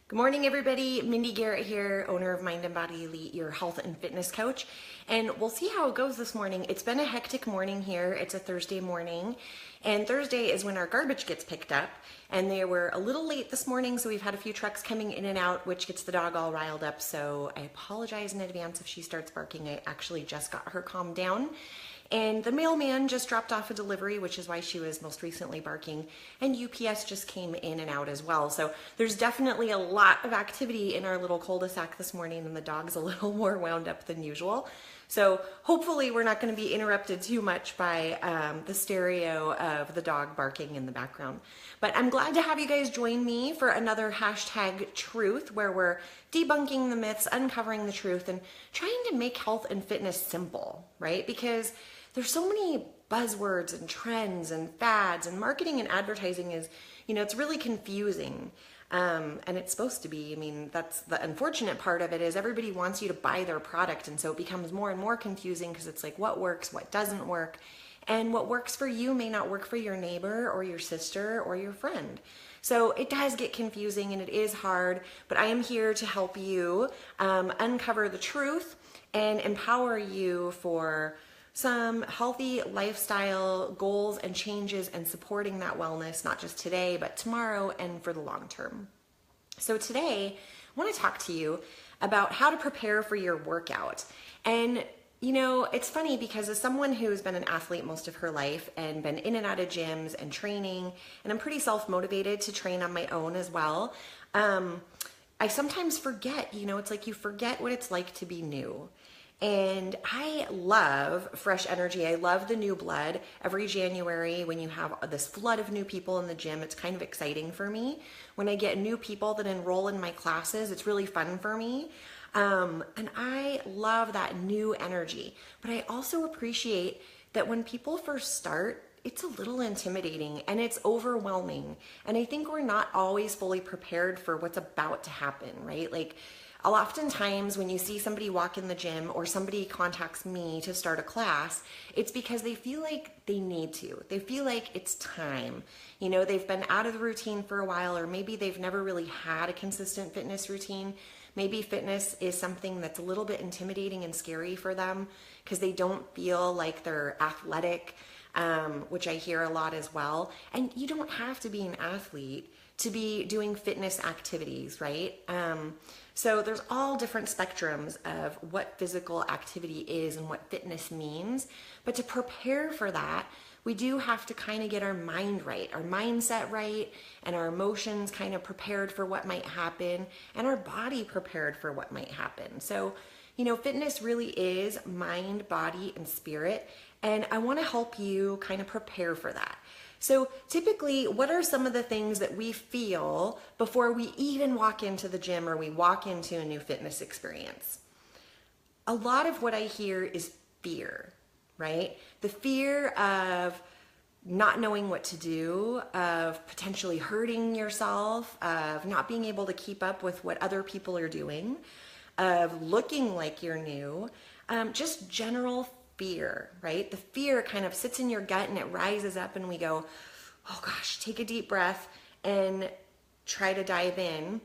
Good morning, everybody. Mindy Garrett here, owner of Mind and Body Elite, your health and fitness coach. And we'll see how it goes this morning. It's been a hectic morning here. It's a Thursday morning, and Thursday is when our garbage gets picked up. And they were a little late this morning, so we've had a few trucks coming in and out, which gets the dog all riled up. So I apologize in advance if she starts barking. I actually just got her calmed down. And the mailman just dropped off a delivery, which is why she was most recently barking. And UPS just came in and out as well. So there's definitely a lot of activity in our little cul-de-sac this morning, and the dog's a little more wound up than usual. So hopefully we're not going to be interrupted too much by the stereo of the dog barking in the background. But I'm glad to have you guys join me for another hashtag truth, where we're debunking the myths, uncovering the truth, and trying to make health and fitness simple, right? Because there's so many buzzwords and trends and fads, and marketing and advertising is, it's really confusing. And it's supposed to be. I mean, that's the unfortunate part of it, is everybody wants you to buy their product. And so it becomes more and more confusing, because it's like, what works, what doesn't work. And what works for you may not work for your neighbor or your sister or your friend. So it does get confusing and it is hard, but I am here to help you uncover the truth and empower you for some healthy lifestyle goals and changes, and supporting that wellness, not just today, but tomorrow and for the long term. So today, I want to talk to you about how to prepare for your workout. And it's funny, because as someone who's been an athlete most of her life and been in and out of gyms and training, and I'm pretty self-motivated to train on my own as well, I sometimes forget, it's like you forget what it's like to be new. And I love fresh energy. I love the new blood. Every January, when you have this flood of new people in the gym, it's kind of exciting for me. When I get new people that enroll in my classes, it's really fun for me. And I love that new energy. But I also appreciate that when people first start, it's a little intimidating and it's overwhelming. And I think we're not always fully prepared for what's about to happen, right? Like, oftentimes when you see somebody walk in the gym, or somebody contacts me to start a class, it's because they feel like they need to. They feel like it's time. They've been out of the routine for a while, or maybe they've never really had a consistent fitness routine. Maybe fitness is something that's a little bit intimidating and scary for them, because they don't feel like they're athletic, which I hear a lot as well. And you don't have to be an athlete to be doing fitness activities, right? So there's all different spectrums of what physical activity is and what fitness means. But to prepare for that, we do have to kind of get our mind right, our mindset right, and our emotions kind of prepared for what might happen, and our body prepared for what might happen. So, fitness really is mind, body, and spirit. And I want to help you kind of prepare for that. So typically, what are some of the things that we feel before we even walk into the gym, or we walk into a new fitness experience? A lot of what I hear is fear, right? The fear of not knowing what to do, of potentially hurting yourself, of not being able to keep up with what other people are doing, of looking like you're new, just general fear, right? The fear kind of sits in your gut and it rises up, and we go, oh gosh, take a deep breath and try to dive in.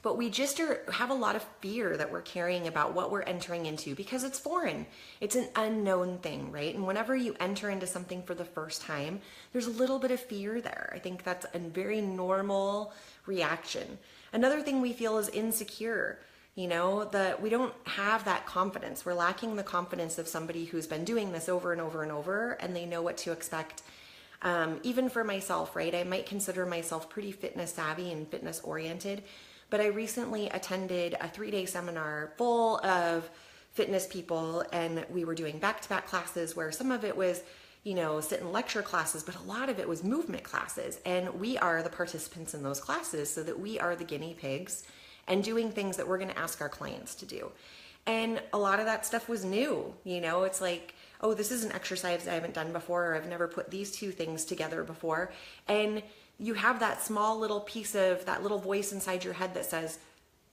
But we just have a lot of fear that we're carrying about what we're entering into, because it's foreign. It's an unknown thing, right? And whenever you enter into something for the first time, there's a little bit of fear there. I think that's a very normal reaction. Another thing we feel is insecure. That we don't have that confidence. We're lacking the confidence of somebody who's been doing this over and over and over, and they know what to expect. Even for myself, right? I might consider myself pretty fitness savvy and fitness oriented, but I recently attended a 3-day seminar full of fitness people, and we were doing back-to-back classes where some of it was, sit and lecture classes, but a lot of it was movement classes. And we are the participants in those classes, so that we are the guinea pigs and doing things that we're going to ask our clients to do. And a lot of that stuff was new. It's like, oh, this is an exercise I haven't done before, or I've never put these two things together before. And you have that small little piece of that little voice inside your head that says,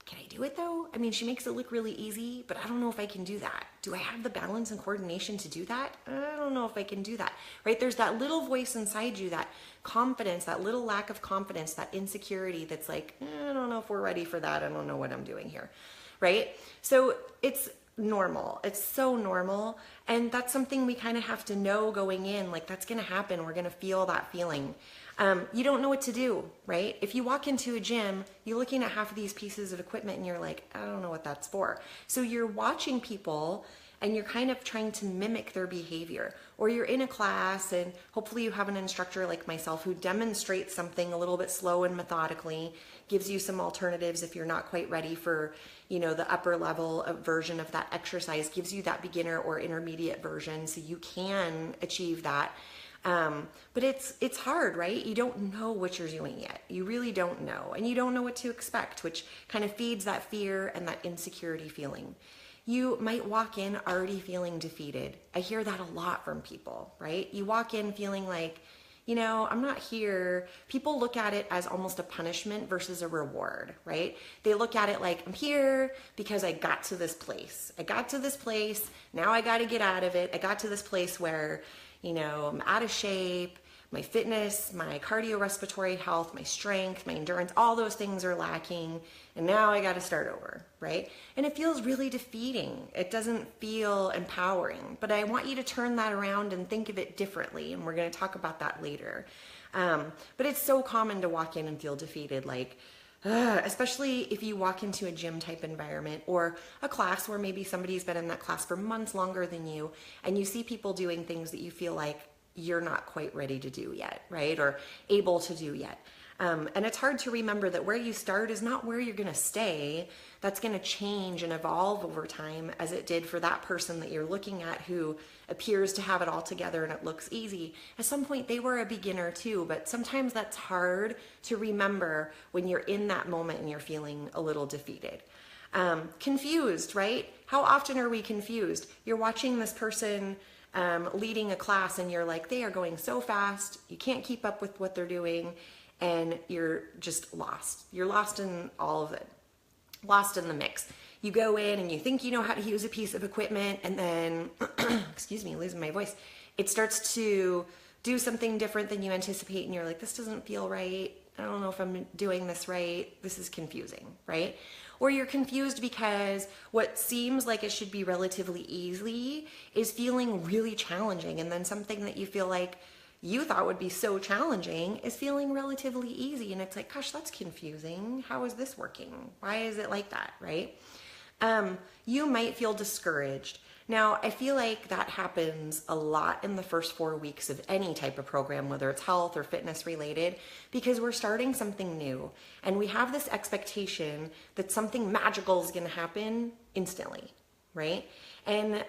can I do it though? I mean, she makes it look really easy, but I don't know if I can do that. Do I have the balance and coordination to do that? I don't know if I can do that, right? There's that little voice inside you, that confidence, that little lack of confidence, that insecurity that's like, I don't know if we're ready for that. I don't know what I'm doing here, right? So it's normal. It's so normal. And that's something we kind of have to know going in, like that's going to happen. We're going to feel that feeling. You don't know what to do, right? If you walk into a gym, you're looking at half of these pieces of equipment and you're like, I don't know what that's for. So you're watching people and you're kind of trying to mimic their behavior. Or you're in a class and hopefully you have an instructor like myself who demonstrates something a little bit slow and methodically, gives you some alternatives if you're not quite ready for, the upper level of version of that exercise, gives you that beginner or intermediate version so you can achieve that. But it's hard, right? You don't know what you're doing yet. You really don't know. And you don't know what to expect, which kind of feeds that fear and that insecurity feeling. You might walk in already feeling defeated. I hear that a lot from people, right? You walk in feeling like, I'm not here. People look at it as almost a punishment versus a reward, right? They look at it like, I'm here because I got to this place. I got to this place. Now I got to get out of it. I got to this place where, I'm out of shape. My fitness, my cardiorespiratory health, my strength, my endurance, all those things are lacking. And now I got to start over, right? And it feels really defeating. It doesn't feel empowering, but I want you to turn that around and think of it differently. And we're going to talk about that later. But it's so common to walk in and feel defeated, like, especially if you walk into a gym type environment or a class where maybe somebody's been in that class for months longer than you, and you see people doing things that you feel like you're not quite ready to do yet, right? Or able to do yet. And it's hard to remember that where you start is not where you're going to stay. That's going to change and evolve over time, as it did for that person that you're looking at who appears to have it all together and it looks easy. At some point they were a beginner too, but sometimes that's hard to remember when you're in that moment and you're feeling a little defeated. Confused, right? How often are we confused? You're watching this person leading a class and you're like, they are going so fast, you can't keep up with what they're doing, and you're just lost. You're lost in all of it, lost in the mix. You go in and you think you know how to use a piece of equipment, and then, excuse me, losing my voice, it starts to do something different than you anticipate, and you're like, this doesn't feel right. I don't know if I'm doing this right. This is confusing, right? Or you're confused because what seems like it should be relatively easy is feeling really challenging. And then something that you feel like you thought would be so challenging is feeling relatively easy. And it's like, gosh, that's confusing. How is this working? Why is it like that, right? You might feel discouraged. Now, I feel like that happens a lot in the first 4 weeks of any type of program, whether it's health or fitness related, because we're starting something new and we have this expectation that something magical is going to happen instantly, right? And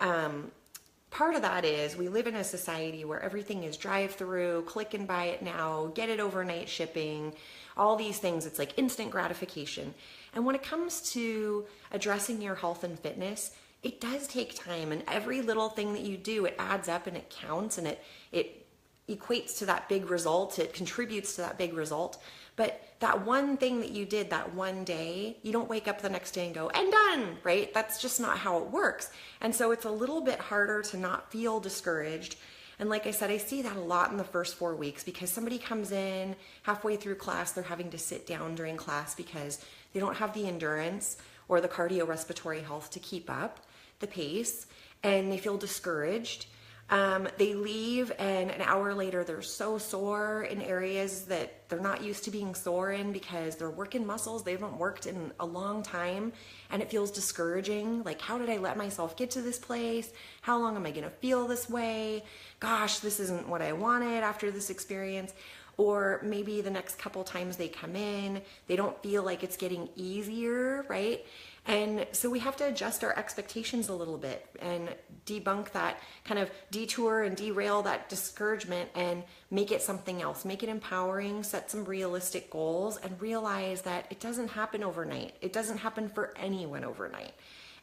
part of that is we live in a society where everything is drive-through, click and buy it now, get it overnight shipping, all these things. It's like instant gratification. And when it comes to addressing your health and fitness, it does take time, and every little thing that you do, it adds up and it counts, and it equates to that big result. It contributes to that big result. But that one thing that you did that one day, you don't wake up the next day and go, and done, right? That's just not how it works. And so it's a little bit harder to not feel discouraged. And like I said, I see that a lot in the first 4 weeks, because somebody comes in halfway through class, they're having to sit down during class because they don't have the endurance or the cardiorespiratory health to keep up the pace, and they feel discouraged. They leave, and an hour later they're so sore in areas that they're not used to being sore in because they're working muscles they haven't worked in a long time, and it feels discouraging. Like, how did I let myself get to this place? How long am I gonna feel this way? Gosh, this isn't what I wanted after this experience. Or maybe the next couple times they come in, they don't feel like it's getting easier, right? And so we have to adjust our expectations a little bit and debunk that kind of detour and derail that discouragement and make it something else. Make it empowering, set some realistic goals, and realize that it doesn't happen overnight. It doesn't happen for anyone overnight.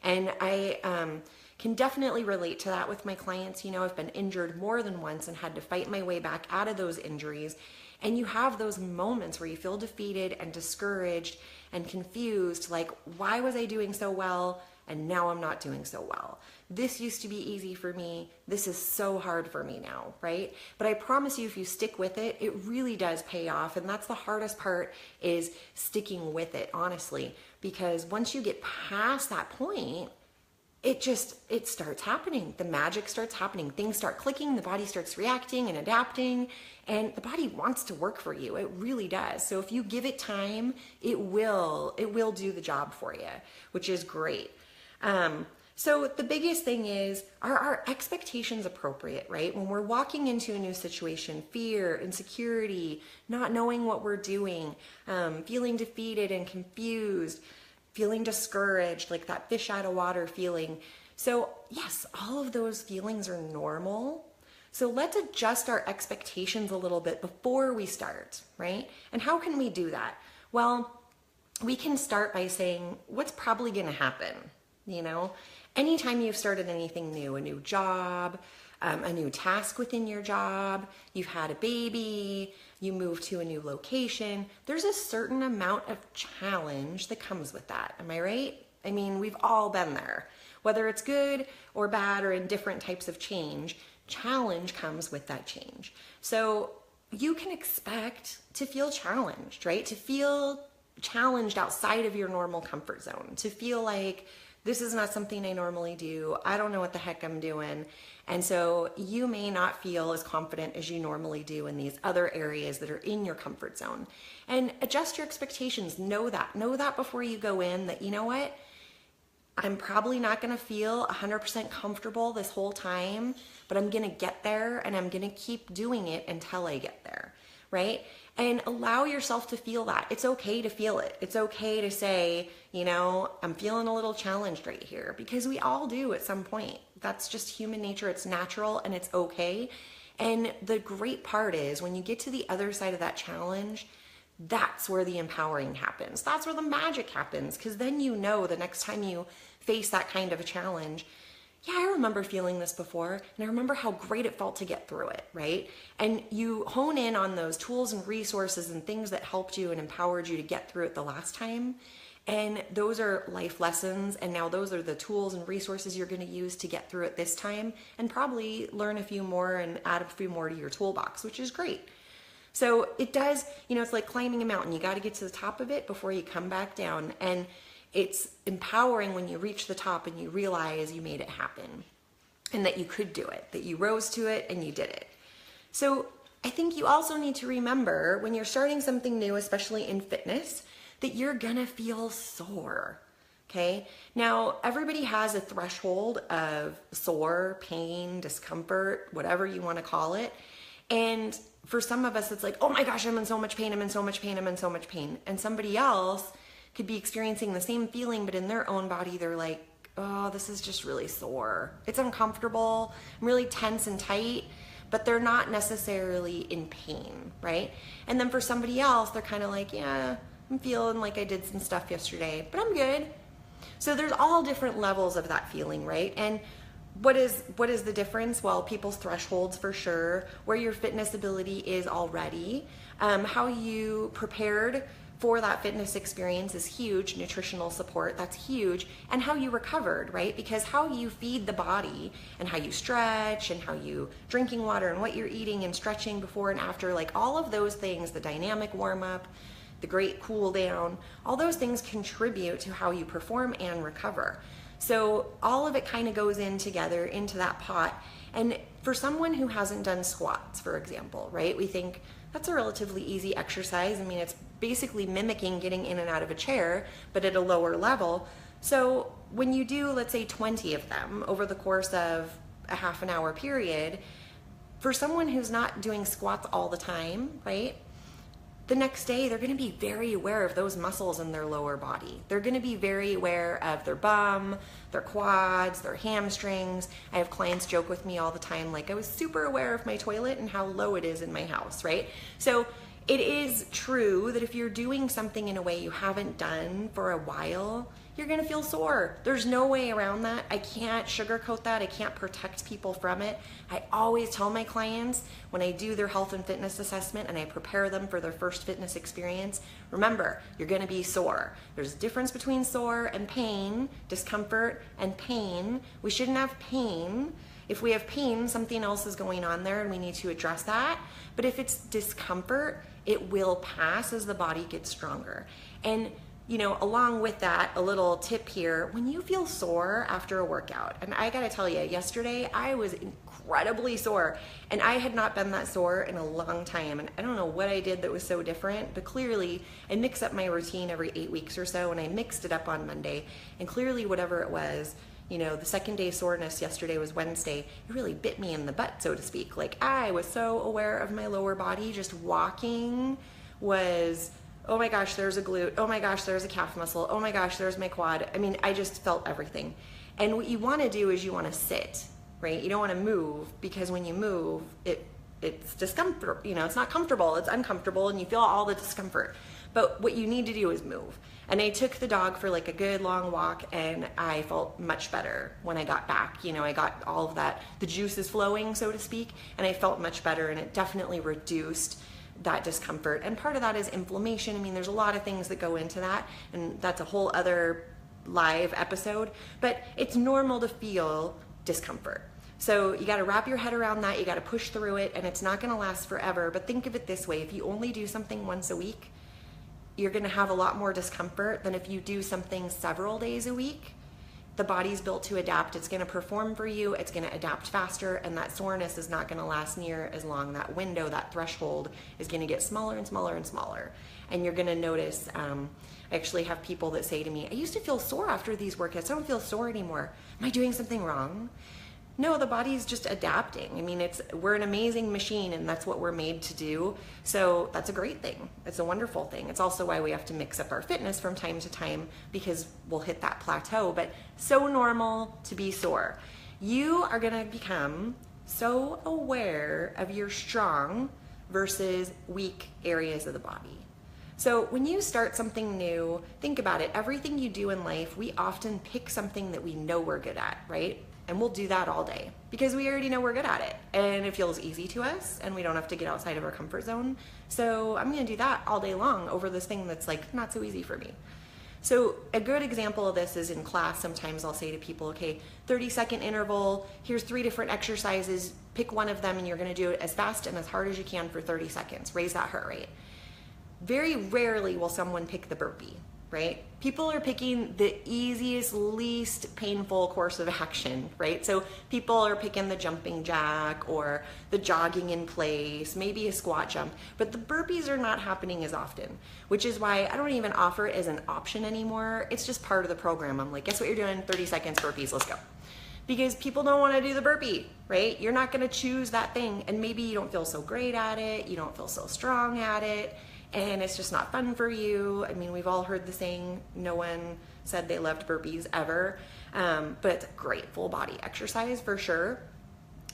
And I can definitely relate to that with my clients. You know, I've been injured more than once and had to fight my way back out of those injuries. And you have those moments where you feel defeated and discouraged and confused, like, why was I doing so well and now I'm not doing so well? This used to be easy for me. This is so hard for me now, right? But I promise you, if you stick with it, it really does pay off. And that's the hardest part, is sticking with it, honestly, because once you get past that point, it starts happening. The magic starts happening. Things start clicking. The body starts reacting and adapting, and the body wants to work for you. It really does. So if you give it time, it will do the job for you, which is great. So the biggest thing is, are our expectations appropriate, right? When we're walking into a new situation, fear, insecurity, not knowing what we're doing, feeling defeated and confused, feeling discouraged, like that fish out of water feeling. So yes, all of those feelings are normal. So let's adjust our expectations a little bit before we start, right? And how can we do that? Well, we can start by saying, what's probably going to happen? You know, anytime you've started anything new, a new job, a new task within your job, you've had a baby, you move to a new location, there's a certain amount of challenge that comes with that. Am I right? I mean, we've all been there. Whether it's good or bad or in different types of change, challenge comes with that change. So you can expect to feel challenged, right? To feel challenged outside of your normal comfort zone, to feel like, this is not something I normally do. I don't know what the heck I'm doing. And so you may not feel as confident as you normally do in these other areas that are in your comfort zone. And adjust your expectations. Know that before you go in, that, you know what? I'm probably not going to feel 100% comfortable this whole time, but I'm going to get there, and I'm going to keep doing it until I get there, right? And allow yourself to feel that. It's okay to feel it. It's okay to say, you know, I'm feeling a little challenged right here, because we all do at some point. That's just human nature. It's natural, and it's okay. And the great part is, when you get to the other side of that challenge, that's where the empowering happens. That's where the magic happens, because then you know the next time you face that kind of a challenge, yeah, I remember feeling this before, and I remember how great it felt to get through it, right? And you hone in on those tools and resources and things that helped you and empowered you to get through it the last time. And those are life lessons, and now those are the tools and resources you're going to use to get through it this time, and probably learn a few more and add a few more to your toolbox, which is great. So it does, you know, it's like climbing a mountain. You got to get to the top of it before you come back down. And it's empowering when you reach the top and you realize you made it happen, and that you could do it, that you rose to it and you did it. So I think you also need to remember, when you're starting something new, especially in fitness, that you're gonna feel sore, okay? Now, everybody has a threshold of sore, pain, discomfort, whatever you wanna call it. And for some of us, it's like, oh my gosh, I'm in so much pain, I'm in so much pain, I'm in so much pain. And somebody else could be experiencing the same feeling, but in their own body, they're like, oh, this is just really sore. It's uncomfortable, I'm really tense and tight, but they're not necessarily in pain, right? And then for somebody else, they're kind of like, yeah, I'm feeling like I did some stuff yesterday, but I'm good. So there's all different levels of that feeling, right? And what is the difference? Well, people's thresholds for sure, where your fitness ability is already, how you prepared for that fitness experience is huge. Nutritional support, that's huge. And how you recovered, right? Because how you feed the body and how you stretch and how you drinking water and what you're eating and stretching before and after, like all of those things, the dynamic warm up, the great cool down, all those things contribute to how you perform and recover. So all of it kind of goes in together into that pot. And for someone who hasn't done squats, for example, right? We think that's a relatively easy exercise. I mean, it's basically mimicking getting in and out of a chair, but at a lower level. So when you do, let's say 20 of them over the course of a half an hour period, for someone who's not doing squats all the time, right? The next day, they're going to be very aware of those muscles in their lower body. They're going to be very aware of their bum, their quads, their hamstrings. I have clients joke with me all the time, like, I was super aware of my toilet and how low it is in my house, right? So It is true that if you're doing something in a way you haven't done for a while, you're gonna feel sore. There's no way around that. I can't sugarcoat that. I can't protect people from it. I always tell my clients when I do their health and fitness assessment and I prepare them for their first fitness experience, remember, you're gonna be sore. There's a difference between sore and pain, discomfort and pain. We shouldn't have pain. If we have pain, something else is going on there and we need to address that. But if it's discomfort, it will pass as the body gets stronger. And you know, along with that, a little tip here, when you feel sore after a workout, and I gotta tell you, yesterday I was incredibly sore and I had not been that sore in a long time. And I don't know what I did that was so different, but clearly I mix up my routine every 8 weeks or so, and I mixed it up on Monday, and clearly whatever it was, you know, the second day soreness yesterday was Wednesday, it really bit me in the butt, so to speak. Like, I was so aware of my lower body. Just walking was, oh my gosh, there's a glute. Oh my gosh, there's a calf muscle. Oh my gosh, there's my quad. I mean, I just felt everything. And what you want to do is you want to sit, right? You don't want to move, because when you move, it's discomfort. You know, it's not comfortable. It's uncomfortable, and you feel all the discomfort. But what you need to do is move. And I took the dog for like a good long walk, and I felt much better when I got back. You know, I got all of that, the juices flowing, so to speak, and I felt much better, and it definitely reduced that discomfort. And part of that is inflammation. I mean, there's a lot of things that go into that, and that's a whole other live episode, but it's normal to feel discomfort. So you got to wrap your head around that. You got to push through it, and it's not going to last forever. But think of it this way: if you only do something once a week, you're going to have a lot more discomfort than if you do something several days a week. The body's built to adapt. It's going to perform for you. It's going to adapt faster, and that soreness is not going to last near as long. That window, that threshold is going to get smaller and smaller and smaller. And you're going to notice, I actually have people that say to me, I used to feel sore after these workouts. I don't feel sore anymore. Am I doing something wrong? No, the body's just adapting. I mean, we're an amazing machine, and that's what we're made to do. So that's a great thing. It's a wonderful thing. It's also why we have to mix up our fitness from time to time, because we'll hit that plateau. But so normal to be sore. You are gonna become so aware of your strong versus weak areas of the body. So when you start something new, think about it. Everything you do in life, we often pick something that we know we're good at, right? And we'll do that all day because we already know we're good at it, and it feels easy to us, and we don't have to get outside of our comfort zone. So I'm gonna do that all day long over this thing that's like not so easy for me. So a good example of this is in class. Sometimes I'll say to people, okay, 30-second interval, here's 3 different exercises, pick one of them, and you're gonna do it as fast and as hard as you can for 30 seconds. Raise that heart rate. Very rarely will someone pick the burpee, right? People are picking the easiest, least painful course of action, right? So people are picking the jumping jack or the jogging in place, maybe a squat jump, but the burpees are not happening as often, which is why I don't even offer it as an option anymore. It's just part of the program. I'm like, guess what you're doing? 30 seconds burpees, let's go. Because people don't want to do the burpee, right? You're not going to choose that thing, and maybe you don't feel so great at it, you don't feel so strong at it, and it's just not fun for you. I mean, we've all heard the saying, no one said they loved burpees ever, but it's a great full body exercise for sure.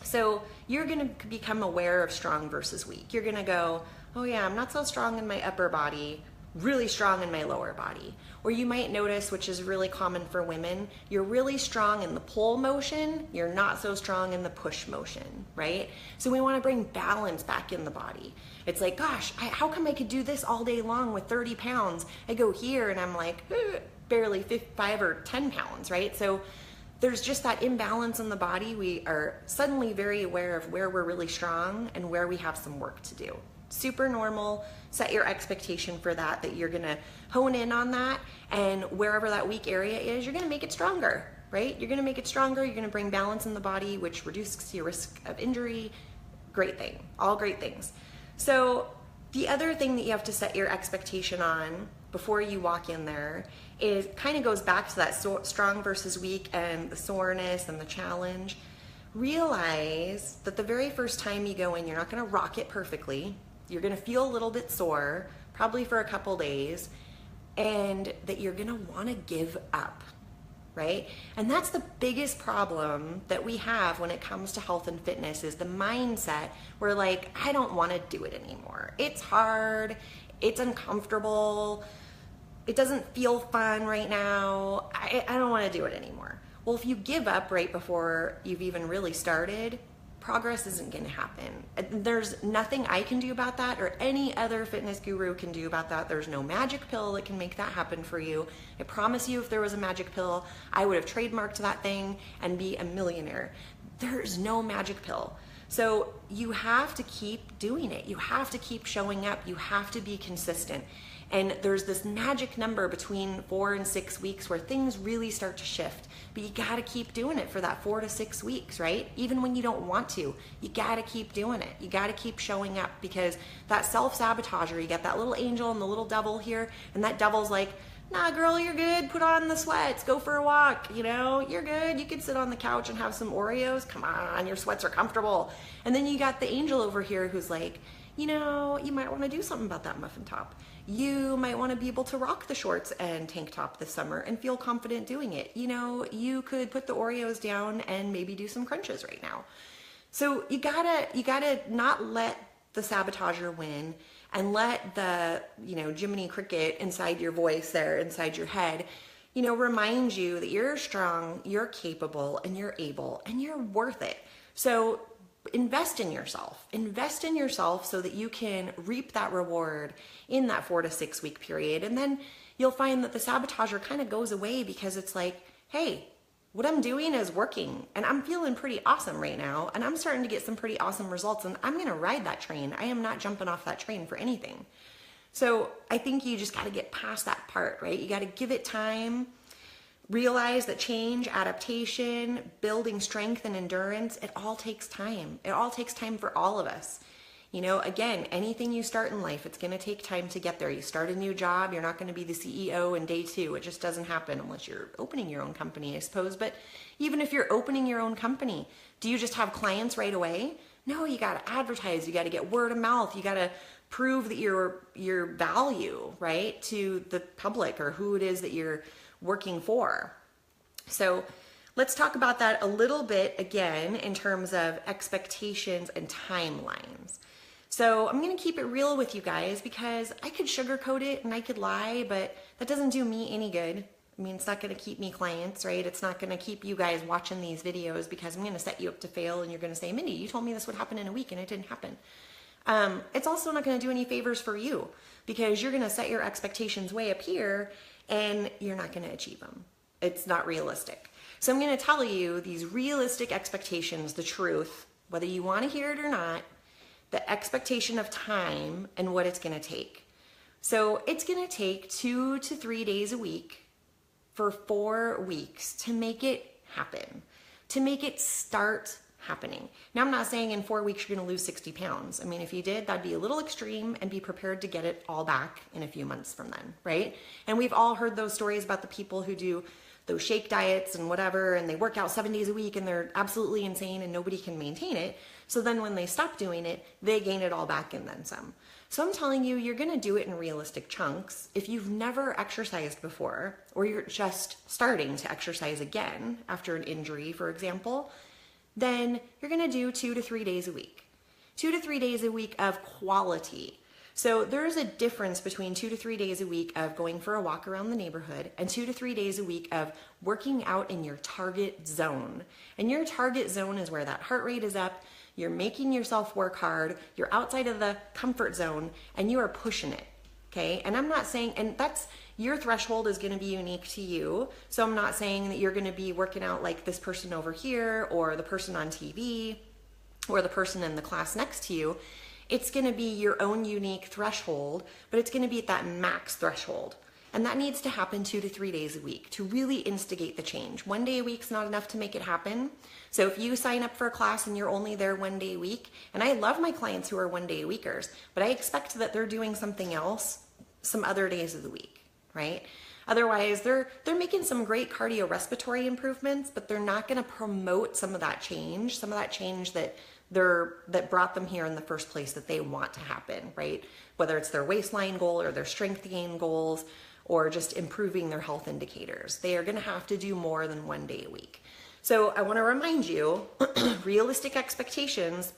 So you're gonna become aware of strong versus weak. You're gonna go, oh yeah, I'm not so strong in my upper body, really strong in my lower body. Or you might notice, which is really common for women, you're really strong in the pull motion, you're not so strong in the push motion, right? So we wanna bring balance back in the body. It's like, gosh, how come I could do this all day long with 30 pounds? I go here and I'm like, barely 5 or 10 pounds, right? So there's just that imbalance in the body. We are suddenly very aware of where we're really strong and where we have some work to do. Super normal. Set your expectation for that you're gonna hone in on that, and wherever that weak area is, you're gonna make it stronger, right? You're gonna make it stronger, you're gonna bring balance in the body, which reduces your risk of injury. Great thing, all great things. So the other thing that you have to set your expectation on before you walk in there is kind of goes back to that strong versus weak and the soreness and the challenge. Realize that the very first time you go in, you're not gonna rock it perfectly. You're gonna feel a little bit sore, probably for a couple days, and that you're gonna wanna give up. right? And that's the biggest problem that we have when it comes to health and fitness is the mindset where like, I don't want to do it anymore. It's hard, it's uncomfortable, it doesn't feel fun right now, I don't want to do it anymore. Well, if you give up right before you've even really started, progress isn't going to happen. There's nothing I can do about that or any other fitness guru can do about that. There's no magic pill that can make that happen for you. I promise you, if there was a magic pill, I would have trademarked that thing and be a millionaire. There's no magic pill. So you have to keep doing it. You have to keep showing up. You have to be consistent. And there's this magic number between 4 and 6 weeks where things really start to shift. But you gotta keep doing it for that 4 to 6 weeks, right? Even when you don't want to, you gotta keep doing it. You gotta keep showing up because that self-sabotager, you got that little angel and the little devil here, and that devil's like, nah, girl, you're good. Put on the sweats, go for a walk. You know, you're good. You can sit on the couch and have some Oreos. Come on, your sweats are comfortable. And then you got the angel over here who's like, you know, you might want to do something about that muffin top. You might want to be able to rock the shorts and tank top this summer and feel confident doing it. You know, you could put the Oreos down and maybe do some crunches right now. So you gotta not let the sabotager win and let the, you know, Jiminy Cricket inside your voice there, inside your head, you know, remind you that you're strong, you're capable, and you're able, and you're worth it. So invest in yourself so that you can reap that reward in that 4 to 6 week period. And then you'll find that the sabotager kind of goes away because it's like, hey, what I'm doing is working and I'm feeling pretty awesome right now. And I'm starting to get some pretty awesome results and I'm going to ride that train. I am not jumping off that train for anything. So I think you just got to get past that part, right? You got to give it time. Realize that change, adaptation, building strength and endurance, it all takes time. It all takes time for all of us. You know, again, anything you start in life, it's going to take time to get there. You start a new job, you're not going to be the CEO in day 2. It just doesn't happen unless you're opening your own company, I suppose. But even if you're opening your own company, do you just have clients right away? No, you got to advertise. You got to get word of mouth. You got to prove that your value, right, to the public or who it is that you're working for. So let's talk about that a little bit again in terms of expectations and timelines. So I'm going to keep it real with you guys because I could sugarcoat it and I could lie, but that doesn't do me any good. I mean, it's not going to keep me clients, right? It's not going to keep you guys watching these videos because I'm going to set you up to fail and you're going to say, Mindy, you told me this would happen in a week and it didn't happen. It's also not going to do any favors for you because you're going to set your expectations way up here and you're not going to achieve them. It's not realistic. So I'm going to tell you these realistic expectations, the truth, whether you want to hear it or not, the expectation of time and what it's going to take. So it's going to take 2 to 3 days a week for 4 weeks to make it happen, to make it start happening. Now, I'm not saying in 4 weeks you're going to lose 60 pounds. I mean, if you did, that'd be a little extreme and be prepared to get it all back in a few months from then, right? And we've all heard those stories about the people who do those shake diets and whatever, and they work out 7 days a week and they're absolutely insane and nobody can maintain it. So then when they stop doing it, they gain it all back and then some. So I'm telling you, you're going to do it in realistic chunks. If you've never exercised before, or you're just starting to exercise again after an injury, for example, then you're going to do 2 to 3 days a week. 2 to 3 days a week of quality. So there's a difference between 2 to 3 days a week of going for a walk around the neighborhood and 2 to 3 days a week of working out in your target zone. And your target zone is where that heart rate is up, you're making yourself work hard, you're outside of the comfort zone, and you are pushing it. Okay, and I'm not saying, and that's, your threshold is going to be unique to you. So I'm not saying that you're going to be working out like this person over here or the person on TV or the person in the class next to you. It's going to be your own unique threshold, but it's going to be at that max threshold. And that needs to happen 2 to 3 days a week to really instigate the change. 1 day a week is not enough to make it happen. So if you sign up for a class and you're only there 1 day a week, and I love my clients who are 1 day a weekers, but I expect that they're doing something else some other days of the week, right? Otherwise, they're making some great cardiorespiratory improvements, but they're not going to promote some of that change that brought them here in the first place that they want to happen, right? Whether it's their waistline goal or their strength gain goals or just improving their health indicators. They are going to have to do more than 1 day a week. So I want to remind you, realistic expectations,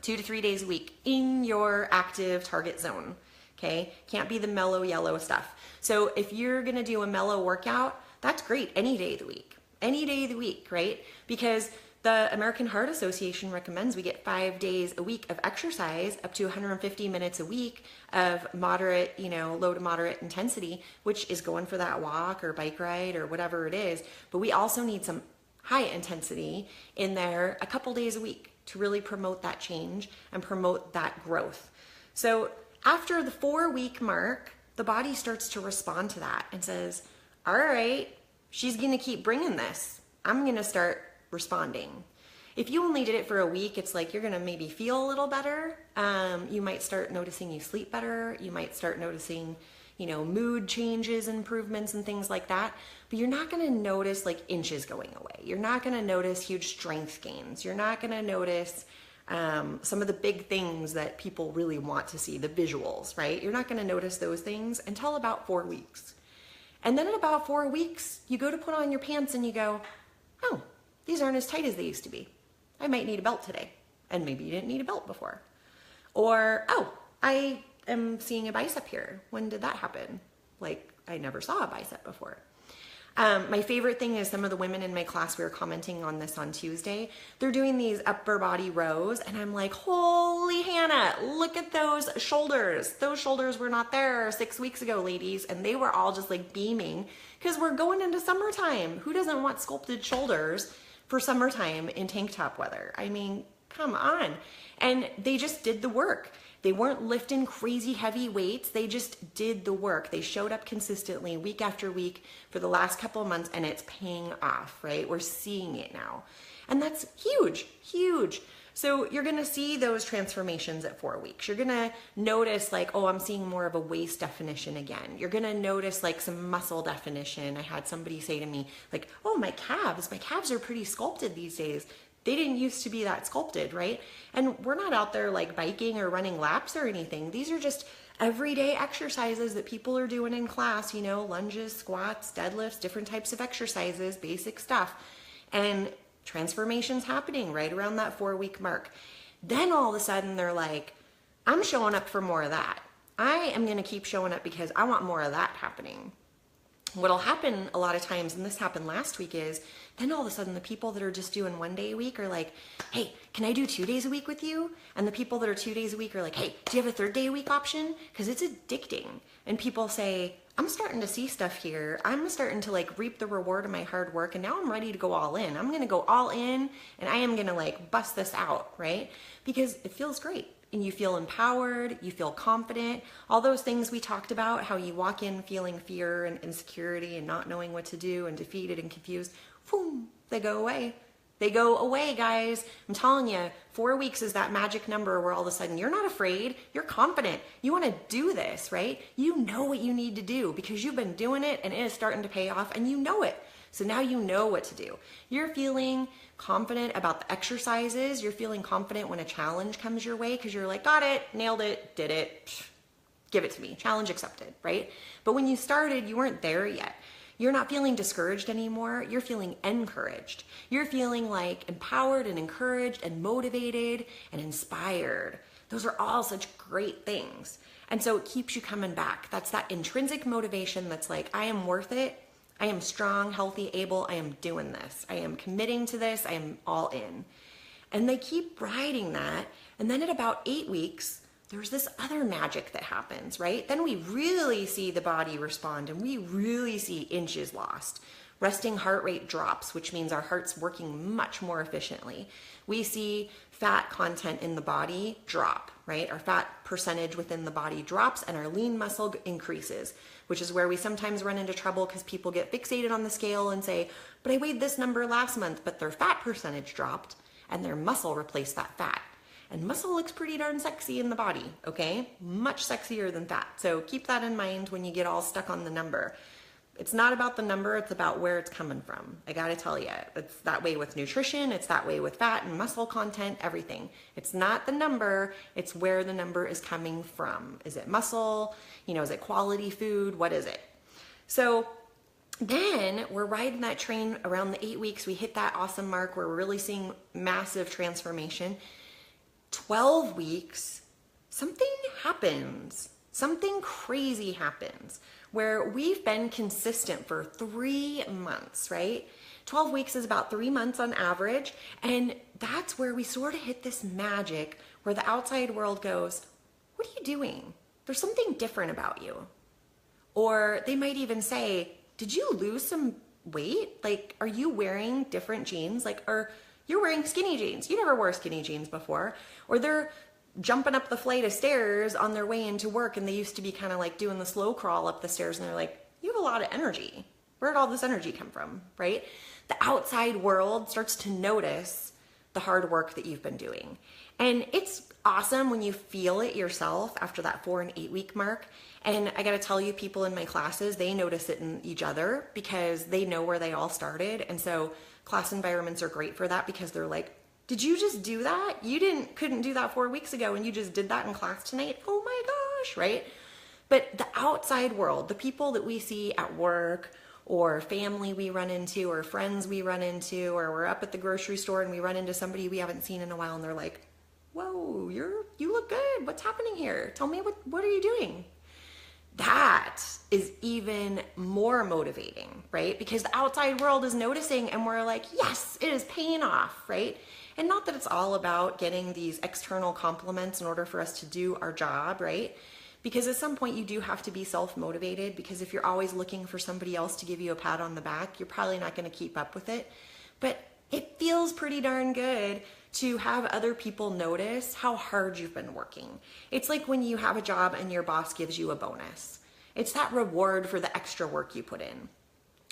2 to 3 days a week in your active target zone. Okay, can't be the mellow yellow stuff. So if you're gonna do a mellow workout, that's great any day of the week. Any day of the week, right? Because the American Heart Association recommends we get 5 days a week of exercise, up to 150 minutes a week of moderate, low to moderate intensity, which is going for that walk or bike ride or whatever it is. But we also need some high intensity in there a couple days a week to really promote that change and promote that growth. So after the 4-week mark, the body starts to respond to that and says, all right, she's going to keep bringing this. I'm going to start responding. If you only did it for a week, it's like you're going to maybe feel a little better. You might start noticing you sleep better. You might start noticing, mood changes, improvements and things like that. But you're not going to notice like inches going away. You're not going to notice huge strength gains. You're not going to notice some of the big things that people really want to see, the visuals, right? You're not going to notice those things until about 4 weeks. And then at about 4 weeks, you go to put on your pants and you go, oh, these aren't as tight as they used to be. I might need a belt today. And maybe you didn't need a belt before. Or, oh, I am seeing a bicep here. When did that happen? Like, I never saw a bicep before. My favorite thing is some of the women in my class, we were commenting on this on Tuesday, they're doing these upper body rows and I'm like, holy Hannah, look at those shoulders. Those shoulders were not there 6 weeks ago, ladies, and they were all just like beaming because we're going into summertime. Who doesn't want sculpted shoulders for summertime in tank top weather? I mean, come on. And they just did the work. They weren't lifting crazy heavy weights. They just did the work. They showed up consistently week after week for the last couple of months, and it's paying off, right? We're seeing it now. And that's huge, huge. So you're going to see those transformations at 4 weeks. You're going to notice like, oh, I'm seeing more of a waist definition again. You're going to notice like some muscle definition. I had somebody say to me like, oh, my calves are pretty sculpted these days. They didn't used to be that sculpted, right? And we're not out there like biking or running laps or anything. These are just everyday exercises that people are doing in class, lunges, squats, deadlifts, different types of exercises, basic stuff. And transformations happening right around that 4-week mark. Then all of a sudden they're like, I'm showing up for more of that. I am going to keep showing up because I want more of that happening. What'll happen a lot of times, and this happened last week, is then all of a sudden the people that are just doing 1 day a week are like, hey, can I do 2 days a week with you? And the people that are 2 days a week are like, hey, do you have a 3rd day a week option? Because it's addicting. And people say, I'm starting to see stuff here. I'm starting to like reap the reward of my hard work, and now I'm ready to go all in. I'm going to go all in, and I am going to like bust this out, right? Because it feels great. And you feel empowered, you feel confident, all those things we talked about, how you walk in feeling fear and insecurity and not knowing what to do and defeated and confused, boom, they go away. They go away, guys. I'm telling you, 4 weeks is that magic number where all of a sudden you're not afraid, you're confident. You want to do this, right? You know what you need to do because you've been doing it and it is starting to pay off and you know it. So now you know what to do. You're feeling confident about the exercises. You're feeling confident when a challenge comes your way because you're like, got it, nailed it, did it, psh, give it to me, challenge accepted, right? But when you started, you weren't there yet. You're not feeling discouraged anymore. You're feeling encouraged. You're feeling like empowered and encouraged and motivated and inspired. Those are all such great things. And so it keeps you coming back. That's that intrinsic motivation that's like, I am worth it. I am strong, healthy, able. I am doing this. I am committing to this. I am all in. And they keep riding that. And then at about 8 weeks, there's this other magic that happens, right? Then we really see the body respond and we really see inches lost. Resting heart rate drops, which means our heart's working much more efficiently. We see fat content in the body drop, right? Our fat percentage within the body drops and our lean muscle increases, which is where we sometimes run into trouble because people get fixated on the scale and say, but I weighed this number last month, but their fat percentage dropped and their muscle replaced that fat. And muscle looks pretty darn sexy in the body, okay? Much sexier than fat. So keep that in mind when you get all stuck on the number. It's not about the number, it's about where it's coming from. I gotta tell you, it's that way with nutrition, it's that way with fat and muscle content, everything. It's not the number, it's where the number is coming from. Is it muscle? Is it quality food? What is it? So then we're riding that train around the 8 weeks. We hit that awesome mark. We're really seeing massive transformation. 12 weeks, something happens. Something crazy happens where we've been consistent for 3 months, right? 12 weeks is about 3 months on average. And that's where we sort of hit this magic where the outside world goes, what are you doing? There's something different about you. Or they might even say, did you lose some weight? Like, are you wearing different jeans? Like, or you're wearing skinny jeans. You never wore skinny jeans before. Or they're jumping up the flight of stairs on their way into work and they used to be kind of like doing the slow crawl up the stairs and they're like, you have a lot of energy. Where'd all this energy come from, right? The outside world starts to notice the hard work that you've been doing. And it's awesome when you feel it yourself after that 4 and 8 week mark. And I got to tell you, people in my classes, they notice it in each other because they know where they all started. And so class environments are great for that because they're like, did you just do that? You couldn't do that 4 weeks ago and you just did that in class tonight? Oh my gosh, right? But the outside world, the people that we see at work or family we run into or friends we run into, or we're up at the grocery store and we run into somebody we haven't seen in a while and they're like, whoa, you look good. What's happening here? Tell me, what are you doing? That is even more motivating, right? Because the outside world is noticing and we're like, yes, it is paying off, right? And not that it's all about getting these external compliments in order for us to do our job, right? Because at some point you do have to be self-motivated, because if you're always looking for somebody else to give you a pat on the back, you're probably not going to keep up with it. But it feels pretty darn good to have other people notice how hard you've been working. It's like when you have a job and your boss gives you a bonus. It's that reward for the extra work you put in.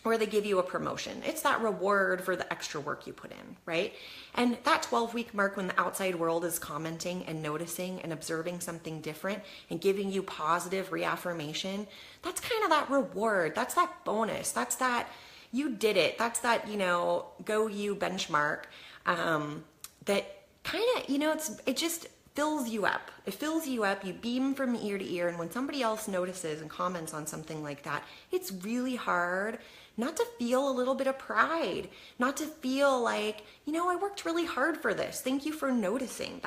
Or they give you a promotion. It's that reward for the extra work you put in, right? And that 12-week mark when the outside world is commenting and noticing and observing something different and giving you positive reaffirmation, that's kind of that reward. That's that bonus. That's that you did it. That's that, go you benchmark. That kind of, it just fills you up. It fills you up. You beam from ear to ear. And when somebody else notices and comments on something like that, it's really hard not to feel a little bit of pride, not to feel like, I worked really hard for this. Thank you for noticing.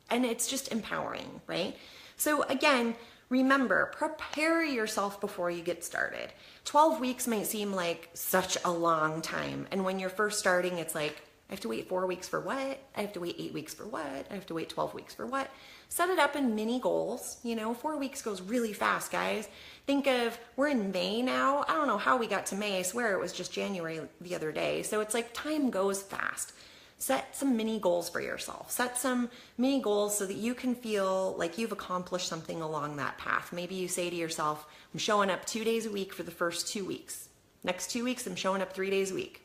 And it's just empowering, right? So again, remember, prepare yourself before you get started. 12 weeks might seem like such a long time. And when you're first starting, it's like, I have to wait 4 weeks for what? I have to wait 8 weeks for what? I have to wait 12 weeks for what? Set it up in mini goals. 4 weeks goes really fast, guys. Think of, we're in May now. I don't know how we got to May. I swear it was just January the other day. So it's like time goes fast. Set some mini goals for yourself. Set some mini goals so that you can feel like you've accomplished something along that path. Maybe you say to yourself, I'm showing up 2 days a week for the first 2 weeks. Next 2 weeks, I'm showing up 3 days a week.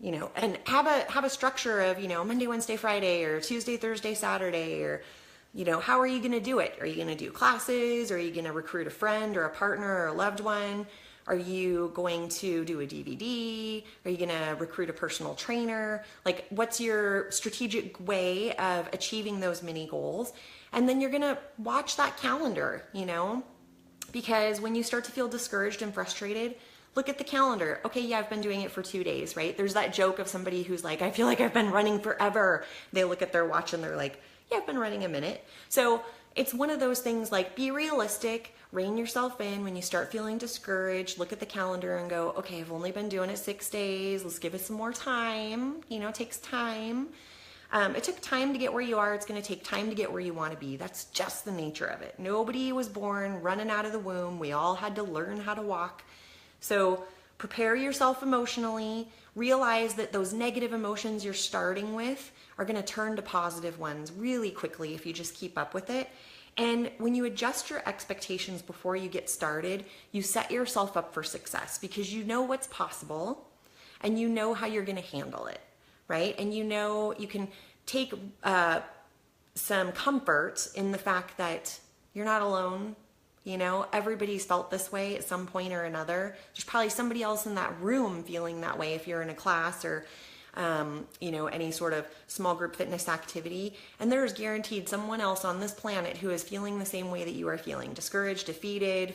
And have a structure of, Monday, Wednesday, Friday, or Tuesday, Thursday, Saturday, or, how are you going to do it? Are you going to do classes? Are you going to recruit a friend or a partner or a loved one? Are you going to do a DVD? Are you going to recruit a personal trainer? Like, what's your strategic way of achieving those mini goals? And then you're going to watch that calendar, because when you start to feel discouraged and frustrated, look at the calendar. Okay, yeah, I've been doing it for 2 days, right? There's that joke of somebody who's like, I feel like I've been running forever. They look at their watch and they're like, yeah, I've been running a minute. So it's one of those things, like, be realistic, rein yourself in. When you start feeling discouraged, look at the calendar and go, okay, I've only been doing it 6 days. Let's give it some more time. It takes time. It took time to get where you are. It's going to take time to get where you want to be. That's just the nature of it. Nobody was born running out of the womb. We all had to learn how to walk. So prepare yourself emotionally. Realize that those negative emotions you're starting with are going to turn to positive ones really quickly if you just keep up with it. And when you adjust your expectations before you get started, you set yourself up for success because you know what's possible and you know how you're going to handle it, right? And you can take some comfort in the fact that you're not alone. Everybody's felt this way at some point or another. There's probably somebody else in that room feeling that way if you're in a class or, any sort of small group fitness activity. And there's guaranteed someone else on this planet who is feeling the same way that you are feeling, discouraged, defeated,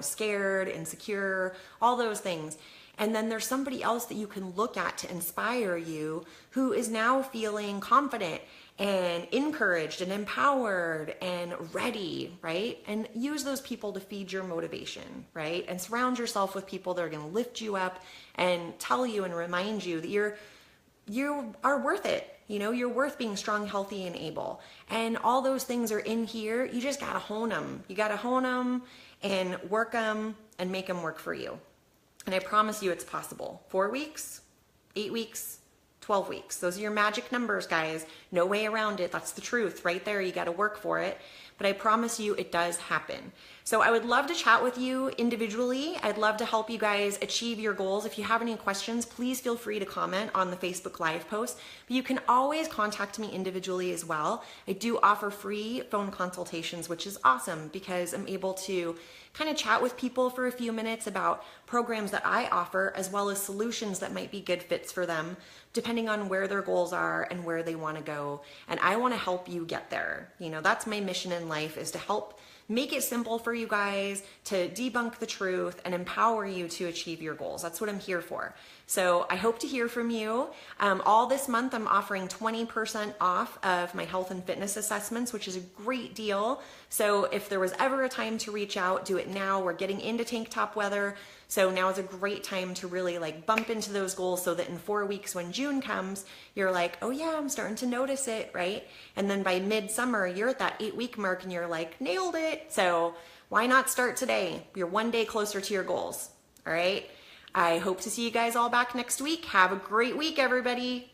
scared, insecure, all those things. And then there's somebody else that you can look at to inspire you who is now feeling confident and encouraged and empowered and ready, right? And use those people to feed your motivation, right? And surround yourself with people that are going to lift you up and tell you and remind you that you are worth it. You're worth being strong, healthy, and able. And all those things are in here. You just got to hone them. You got to hone them and work them and make them work for you. And I promise you it's possible. 4 weeks, 8 weeks, 12 weeks. Those are your magic numbers, guys. No way around it. That's the truth right there. You got to work for it. But I promise you it does happen. So I would love to chat with you individually. I'd love to help you guys achieve your goals. If you have any questions, please feel free to comment on the Facebook Live post. But you can always contact me individually as well. I do offer free phone consultations, which is awesome because I'm able to kind of chat with people for a few minutes about programs that I offer, as well as solutions that might be good fits for them, depending on where their goals are and where they want to go. And I want to help you get there. That's my mission in life, is to help make it simple for you guys, to debunk the truth and empower you to achieve your goals. That's what I'm here for. So I hope to hear from you. All this month, I'm offering 20% off of my health and fitness assessments, which is a great deal. So if there was ever a time to reach out, do it now. We're getting into tank top weather. So now is a great time to really bump into those goals so that in 4 weeks when June comes, you're like, oh yeah, I'm starting to notice it, right? And then by midsummer, you're at that 8-week mark and you're like, nailed it. So why not start today? You're 1 day closer to your goals, all right? I hope to see you guys all back next week. Have a great week, everybody.